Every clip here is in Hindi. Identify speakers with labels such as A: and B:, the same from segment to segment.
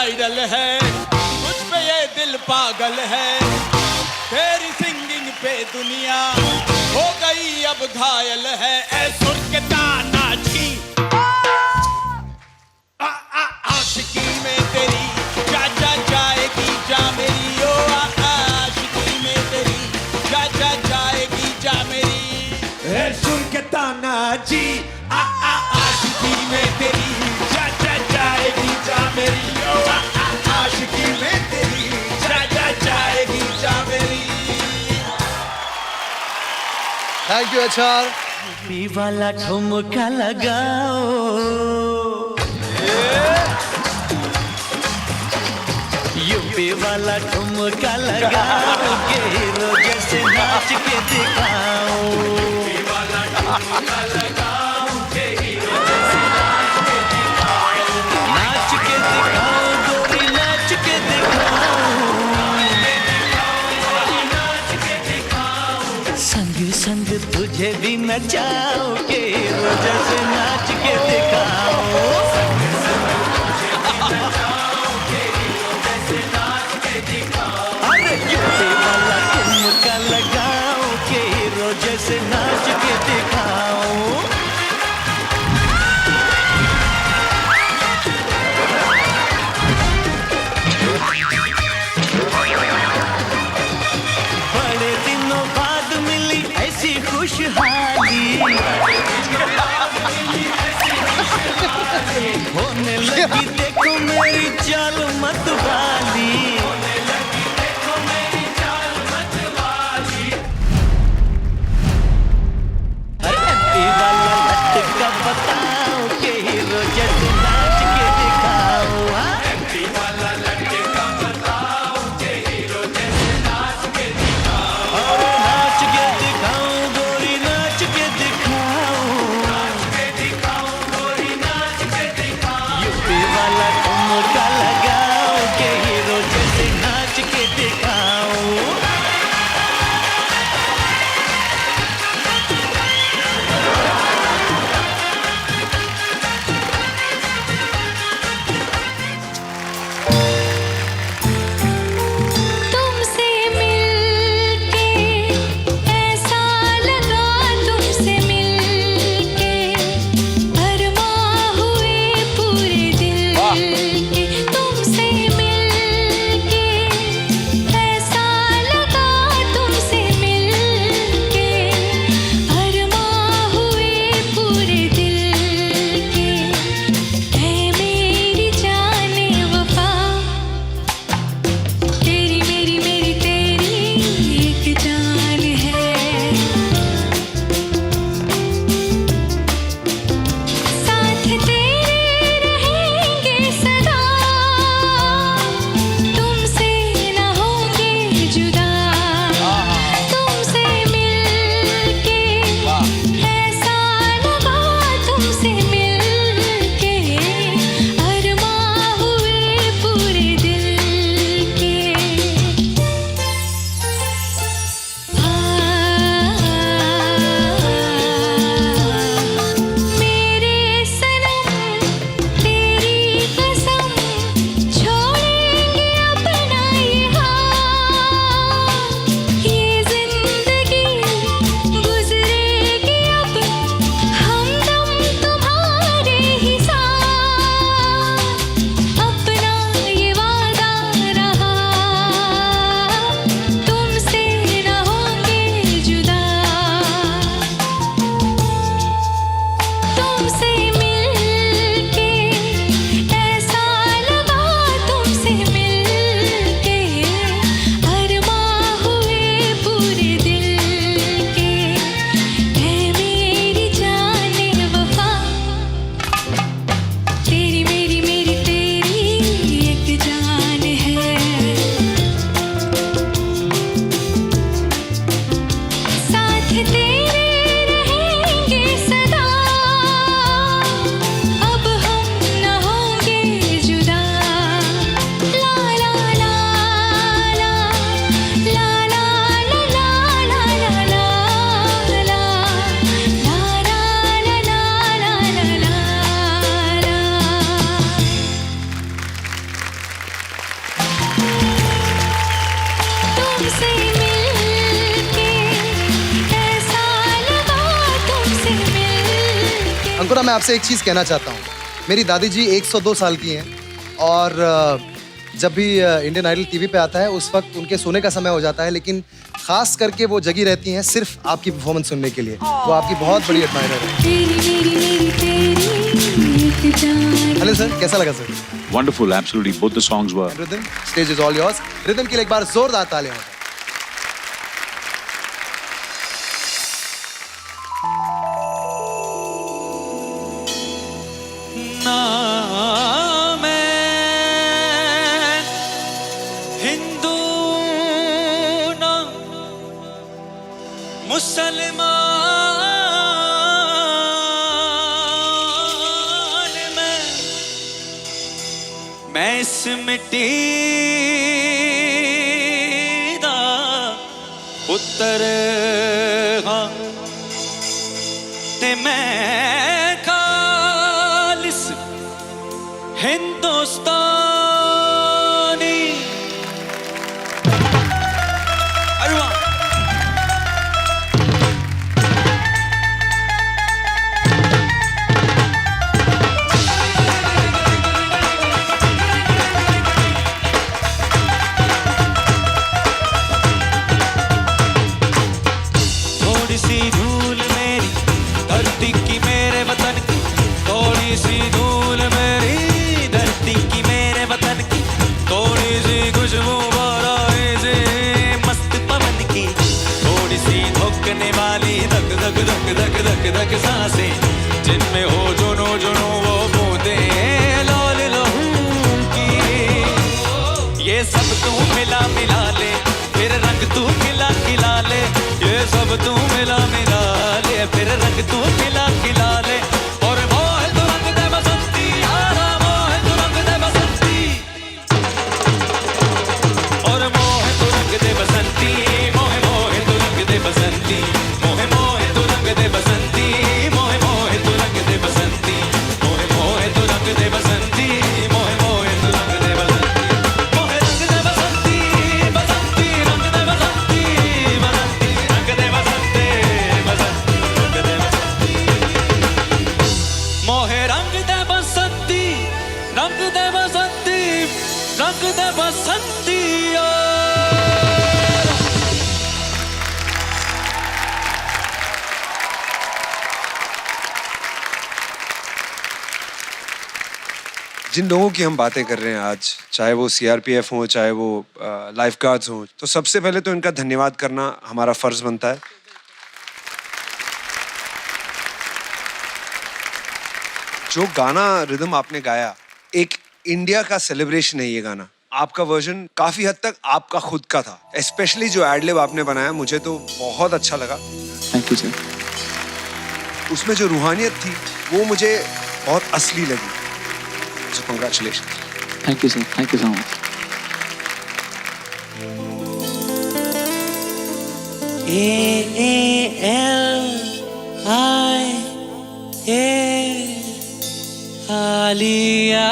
A: वायरल है, मुझ पे ये दिल पागल है, तेरी सिंगिंग पे दुनिया हो गई अब घायल है। ऐ सुर के ताना जी आशिकी में तेरी जा जा जाएगी जा मेरी, ओ आशिकी में तेरी जा जा जाएगी जा मेरी। ऐ सुर के ताना जी आशिकी में तेरी जा जा जाएगी जा मेरी, ओ आशिकी में तेरी जा जा जाएगी जा मेरी।
B: Thank you HR।
C: यूपी वाला ठुमका लगाओ, यूपी वाला ठुमका लगाओ, के हीरो जैसे नाच के दिखाओ, नाच के दिखाओ गोरी, नाच के दिखाओ, संग संग तुझे भी नचाओ, के हीरो जैसे नाच के दिखाओ। अरे यूपी वाला ठुमका लगाओ, के हीरो जैसे नाच के दिखाओ। बड़े दिनों बाद मिली ऐसी खुशहाली, होने लगी देखो मेरी चाल मतवाली। अरे एमपी वाला लटका बताओ, के हीरो जैसे नाच के दिखाओ। हाँ? नाच के दिखाओ गोरी, नाच के दिखाओ, यूपी वाला ठुमका लगाओ, के हीरो जैसे नाच के दिखाओ।
D: तुमसे मिलके ऐसा लगा, तुमसे मिलके अरमां हुए पूरे दिल के। तुमसे मिलके ऐसा लगा, तुमसे मिलके अरमां हुए पूरे दिल के। है मेरी जाने वफा, तेरी मेरी मेरी तेरी एक जान है। साथ तेरे रहेंगे सदा, तुमसे न होंगे जुदा। तुमसे मिलके ऐसा लगा, तुमसे मिलके अरमां हुए पूरे दिल के। मेरे सनम तेरी कसम, छोड़ेंगे अपना ये हाल, तुमसे मिलके, ऐसा लगा तुमसे मिलके।
B: अंकुरा, मैं आपसे एक चीज़ कहना चाहता हूँ। मेरी दादी जी 102 साल की हैं और जब भी इंडियन आइडल टीवी पे आता है उस वक्त उनके सोने का समय हो जाता है, लेकिन खास करके वो जगी रहती हैं सिर्फ आपकी परफॉर्मेंस सुनने के लिए। वो आपकी बहुत बड़ी एडमायरर है। हेलो सर, कैसा लगा sir?
E: Wonderful, absolutely. Both the songs were.
B: Rhythm, stage is all yours. Rhythm के लिए एक बार जोरदार तालियां।
A: ना मैं हिंदू ना मुसलमान, मैं इस मिट्टी दा पुत्तर हां ते मैं खालिस हिंदुस्तानी। अरे वाह! थोड़ी सी धूल मेरी धरती की, मेरे वतन की, थोड़ी सी धूल मेरी धरती की, मेरे वतन की, थोड़ी सी खुशबू बाराए से मस्त पवन की, थोड़ी सी धोकने वाली धक धक धक धक धक धक सांसें, जिनमें हो जुनू जुनू वो बूंदे लाल लहू की। ये सब तू मिला मिला ले, फिर रंग तू खिला खिला ले। ये सब तू मिला मिला ले, फिर रंग तू खिला खिला ले। और मोहे तू रंग दे बसंती, यारा मोहे तू रंग दे बसंती। और मोहे तू रंग दे बसंती, मोहे मोहे तू रंग दे बसंती, मोहे मोहे तू रंग दे बसंती, मोहे मोहे तू रंग दे बसंती, मोहे मोहे तू रंग दे बसंती, मोहे मोहे तू रंग दे बसंती, मोहे रंग दे बसंती, बसंती रंग दे बसंती, बसंती रंग दे बसंती, बसंती रंग दे बसंती, मोहे रंग दे बसंती, रंग दे बसंती, रंग दे बसंती।
F: जिन लोगों की हम बातें कर रहे हैं आज, चाहे वो सीआरपीएफ हो, चाहे वो लाइफ गार्ड्स हो, तो सबसे पहले तो इनका धन्यवाद करना हमारा फर्ज बनता है। जो गाना रिदम आपने गाया, एक इंडिया का सेलिब्रेशन है ये गाना। आपका वर्जन काफी हद तक आपका खुद का था, स्पेशली जो एडलिब आपने बनाया, मुझे तो बहुत अच्छा लगा।
E: Thank you, sir.
F: उसमें जो रूहानियत थी वो मुझे बहुत असली लगी। So congratulations.
E: Thank you, sir. Thank you so much.
A: AALIA Alia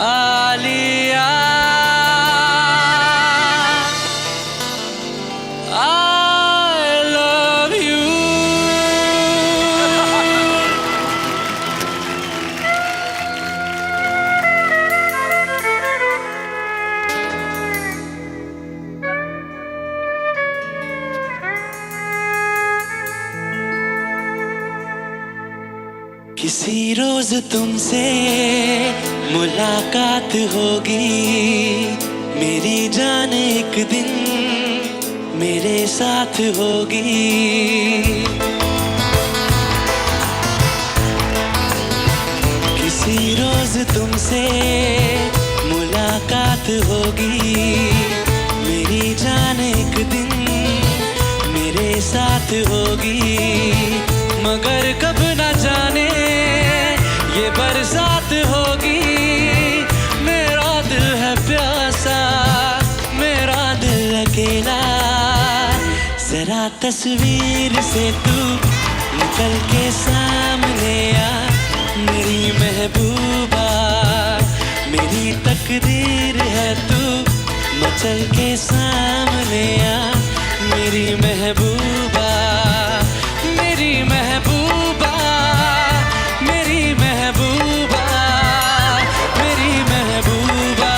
A: Alia I love you। किसी रोज तुमसे मुलाकात होगी, मेरी जान एक दिन मेरे साथ होगी। किसी रोज तुमसे मुलाकात होगी, मेरी जान एक दिन मेरे साथ होगी। मगर कब न जाने ये बरसात होगी। मेरा दिल है प्यासा, मेरा दिल अकेला। जरा तस्वीर से तू निकल के सामने आ, मेरी महबूबा। मेरी तकदीर है
C: चल के सामने आ मेरी महबूबा, मेरी महबूबा, मेरी महबूबा, मेरी महबूबा,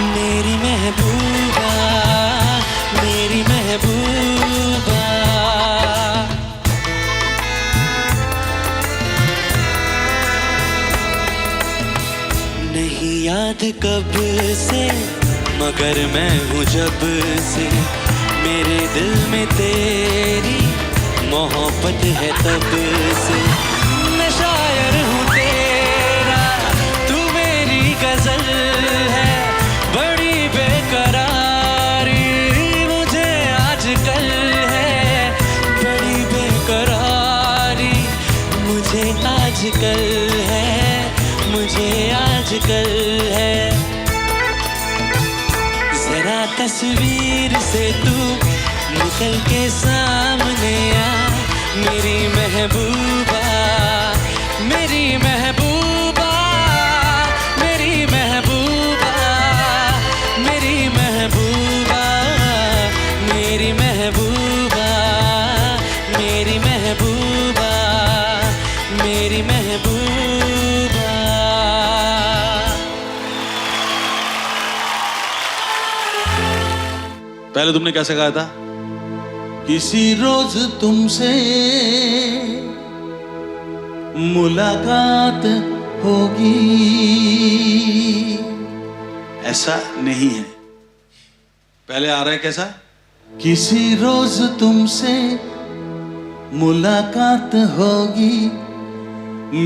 C: मेरी महबूबा, मेरी महबूबा। नहीं याद कब से मगर मैं हूँ जब से, मेरे दिल में तेरी मोहब्बत है तब से। मैं शायर हूँ तेरा, तू मेरी गजल है, बड़ी बेकरारी मुझे आजकल है, बड़ी बेकरारी मुझे आजकल है, मुझे आजकल है। जरा तस्वीर से तू निकल के सामने आ मेरी महबूबा, मेरी महबूबा, मेरी महबूबा, मेरी महबूबा, मेरी महबूबा, मेरी महबूबा, मेरी महबूबा।
E: पहले तुमने कैसे गाया था? किसी रोज तुमसे मुलाकात होगी, ऐसा नहीं है। पहले आ रहा है कैसा? किसी रोज तुमसे मुलाकात होगी,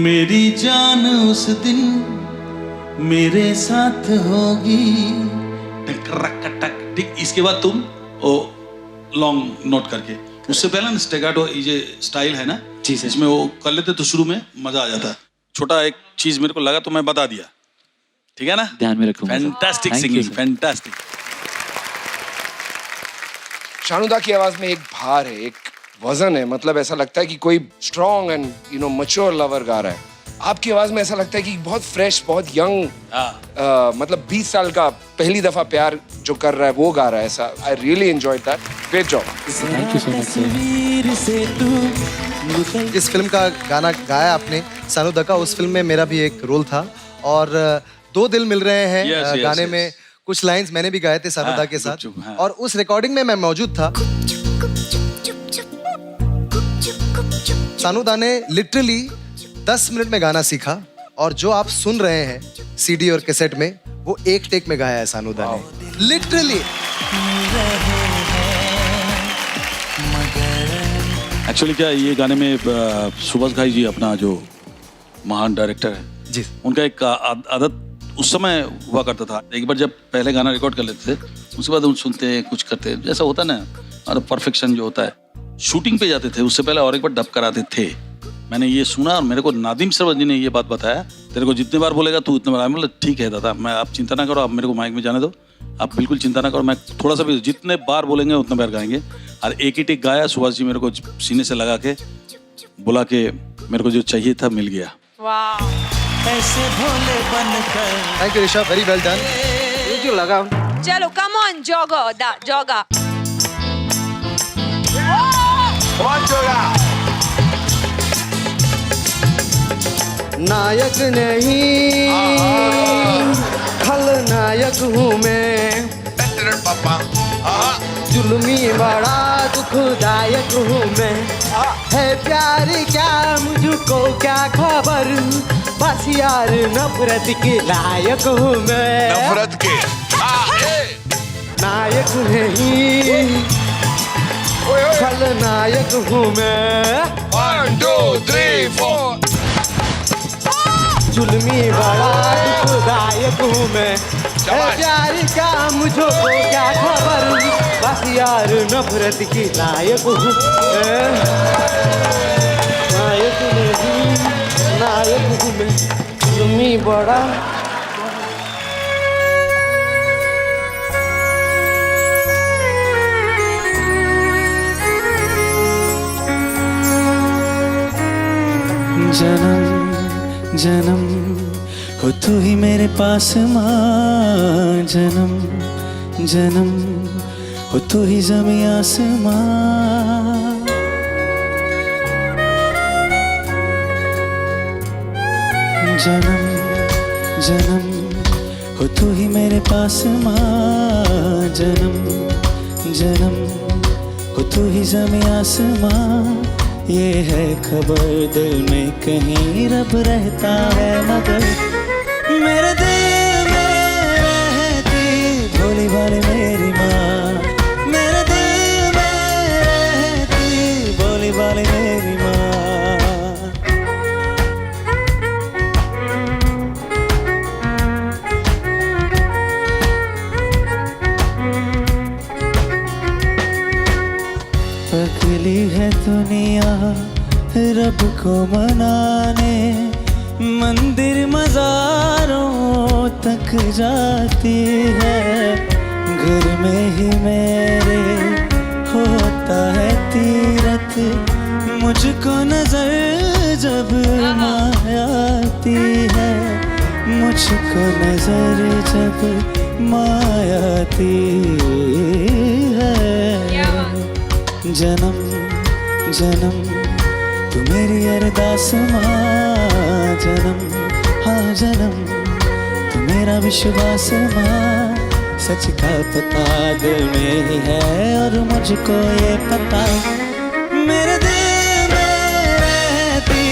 E: मेरी जान उस दिन मेरे साथ होगी। ठीक, इसके बाद तुम ओ लॉन्ग नोट करके, उससे पहले ना स्टेगाटो ये स्टाइल है ना जी सर, इसमें वो कर लेते तो शुरू में मजा आ जाता। छोटा एक चीज मेरे को लगा तो मैं बता दिया, ठीक है ना? ध्यान में रखूंगा। Fantastic singing, fantastic.
F: शानुदा की आवाज में एक भार है, एक वजन है, मतलब ऐसा लगता है कि कोई स्ट्रॉन्ग एंड मैच्योर लवर गा रहा है। आपकी आवाज में ऐसा लगता है कि बहुत फ्रेश, बहुत यंग, मतलब 20 साल का पहली दफा प्यार जो कर रहा है वो गा रहा है। ऐसा I really enjoyed that, great job.
E: Thank you so much sir.
B: इस फिल्म का गाना गाया आपने सानुदा का, उस फिल्म में मेरा भी एक रोल था और दो दिल मिल रहे हैं
E: Yes, yes,
B: गाने
E: yes.
B: में कुछ लाइंस मैंने भी गाए थे सानुदा
E: हाँ,
B: के साथ
E: गुपचुप, हाँ।
B: और उस रिकॉर्डिंग में मैं मौजूद था। सानुदा ने लिटरली 10 मिनट में गाना सीखा और जो आप सुन रहे हैं सीडी और कैसेट में वो एक टेक में गाया है सानुदा ने, लिटरली।
E: एक्चुअली क्या ये गाने में सुभाष घाई जी अपना जो महान डायरेक्टर है
B: जी,
E: उनका एक आदत उस समय हुआ करता था। एक बार जब पहले गाना रिकॉर्ड कर लेते थे उसके बाद हम सुनते हैं, कुछ करते हैं, जैसा होता है ना, और परफेक्शन जो होता है। शूटिंग पे जाते थे उससे पहले और एक बार डब कराते थे। मैंने ये सुना और मेरे को नादिम सरवर जी ने ये बात बताया, तेरे को जितने बार बोलेगा तू उतने बार। मतलब ठीक है दादा, मैं आप चिंता ना करो, आप मेरे को माइक में जाने दो, आप बिल्कुल चिंता ना करो, मैं थोड़ा सा भी जितने बार बोलेंगे उतने बार गाएंगे। और एक ही टेक गाया, सुभाष जी मेरे को सीने से लगा के बुला के मेरे को जो चाहिए था मिल गया।
C: ऐसे भोले बनकर
B: thank you Rishabh, very well done.
G: चलो कम ऑन जोगो दा जोगा।
H: नायक नहीं खलनायक हूँ मैं, जुल्मी बड़ा दुखदायक हूँ मैं। है प्यार क्या मुझको क्या खबर, बस यार नफरत के लायक हूँ मैं।
A: नफरत के
H: नायक नहीं खलनायक हूँ मैं।
A: 1 2 3 4
H: जुल्मी बड़ा दुखदायक हूँ मैं। है प्यार क्या मुझको क्या खबर, बस यार नफरत की लायक हूँ। नायक नहीं नायक हूँ मैं, जुल्मी बड़ा।
C: जन्म जन्म हो तू ही मेरे पास माँ, जन्म जन्म हो तू ही ज़मीं आसमां। जन्म जन्म हो तू ही मेरे पास माँ। जन्म जन्म हो तू ही ज़मीं आसमां। ये है खबर दिल में कहीं रब रहता है मगर मेरे दिल में रहती भोली भाली मेरी माँ। मेरे दिल में रहती भोली भाली मेरी माँ। पगली है दुनिया रब को मनाने, मंदिर मज़ारों तक जाती है। घर में ही मेरे होता है तीरथ, मुझको नजर जब मायाती है। मुझको नजर जब मायाती है। जन्म जन्म तू मेरी अरदास माँ। जन्म हाँ जन्म तू मेरा विश्वास माँ। सच का पता दिल में ही है और मुझको ये पता मेरे दिल में रहती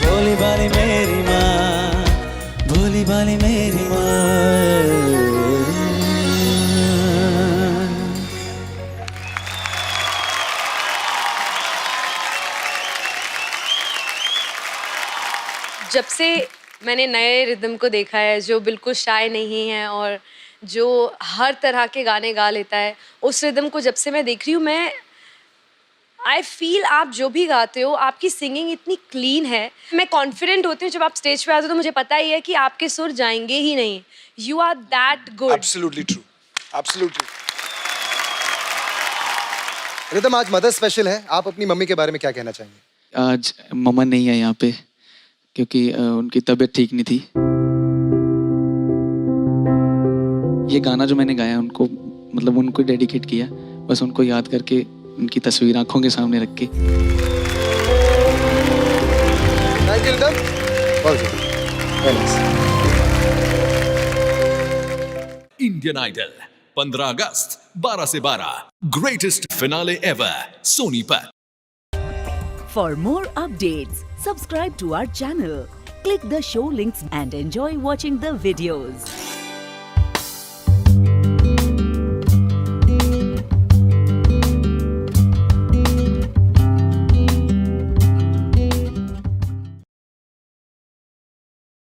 C: भोली भाली मेरी माँ। भोली भाली मेरी माँ।
G: जब से मैंने नए रिदम को देखा है जो बिल्कुल शाय नहीं है और जो हर तरह के गाने गा लेता है, उस रिदम को जब से मैं देख रही हूँ, मैं आई फील आप जो भी गाते हो आपकी सिंगिंग इतनी क्लीन है। मैं कॉन्फिडेंट होती हूँ जब आप स्टेज पे आते हो, तो मुझे पता ही है कि आपके सुर जाएंगे ही नहीं। You are that good.
F: Absolutely true, absolutely.
B: Rhythm, आज मदर स्पेशल है, आप अपनी मम्मी के बारे में क्या कहना चाहेंगे?
C: आज मम्मा नहीं है यहाँ पे क्योंकि उनकी तबीयत ठीक नहीं थी। ये गाना जो मैंने गाया उनको मतलब उनको डेडिकेट किया, बस उनको याद करके उनकी तस्वीर आंखों के सामने रख के।
B: Thank you Rhythm.
I: Indian Idol 15 अगस्त 12 से 12 greatest finale ever Sonipat.
J: For more updates, subscribe to our channel, click the show links and enjoy watching the videos.